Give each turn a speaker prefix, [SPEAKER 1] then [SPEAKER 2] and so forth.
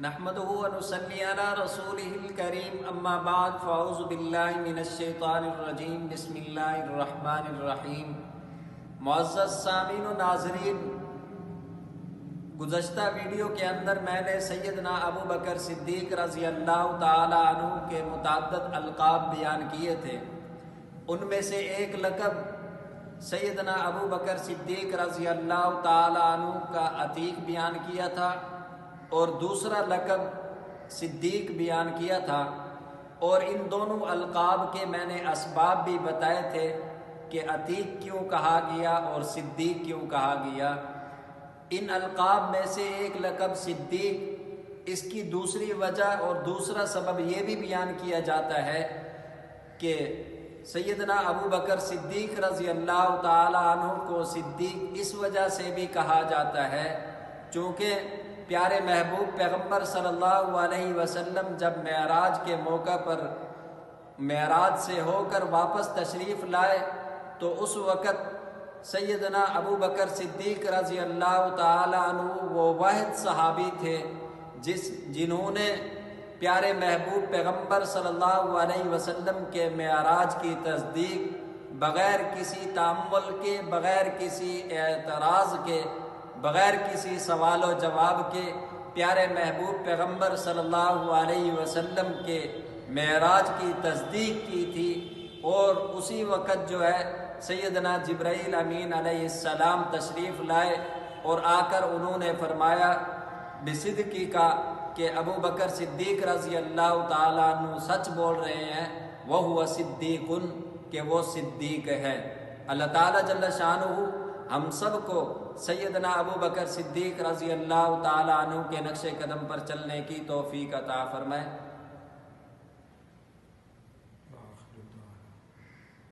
[SPEAKER 1] نحمده ونصلي على رسوله الكريم اما بعد فاعوذ باللہ من الشیطان الرجیم بسم اللہ الرحمن الرحیم۔ معزز سامعین و ناظرین، گزشتہ ویڈیو کے اندر میں نے سیدنا ابو بکر صدیق رضی اللہ تعالی عنہ کے متعدد القاب بیان کیے تھے۔ ان میں سے ایک لقب سیدنا ابو بکر صدیق رضی اللہ تعالی عنہ کا عتیق بیان کیا تھا اور دوسرا لقب صدیق بیان کیا تھا، اور ان دونوں القاب کے میں نے اسباب بھی بتائے تھے کہ عتیق کیوں کہا گیا اور صدیق کیوں کہا گیا۔ ان القاب میں سے ایک لقب صدیق، اس کی دوسری وجہ اور دوسرا سبب یہ بھی بیان کیا جاتا ہے کہ سیدنا ابو بکر صدیق رضی اللہ تعالی عنہ کو صدیق اس وجہ سے بھی کہا جاتا ہے چونکہ پیارے محبوب پیغمبر صلی اللہ علیہ وسلم جب معراج کے موقع پر معراج سے ہو کر واپس تشریف لائے تو اس وقت سیدنا ابو بکر صدیق رضی اللہ تعالی عنہ وہ واحد صحابی تھے جنہوں نے پیارے محبوب پیغمبر صلی اللہ علیہ وسلم کے معراج کی تصدیق بغیر کسی تأمل کے، بغیر کسی اعتراض کے، بغیر کسی سوال و جواب کے پیارے محبوب پیغمبر صلی اللہ علیہ وسلم کے معراج کی تصدیق کی تھی۔ اور اسی وقت جو ہے سیدنا جبرائیل امین علیہ السلام تشریف لائے اور آ کر انہوں نے فرمایا بصدقی کا کہ ابو بکر صدیق رضی اللہ تعالیٰ عنہ سچ بول رہے ہیں، وَهُوَ صِدِّيقٌ، کہ وہ صدیق ہے۔ اللہ تعالیٰ جل شانہ ہم سب کو سیدنا ابو بکر صدیق رضی اللہ تعالیٰ عنہ کے نقش قدم پر چلنے کی توفیق عطا فرمائے۔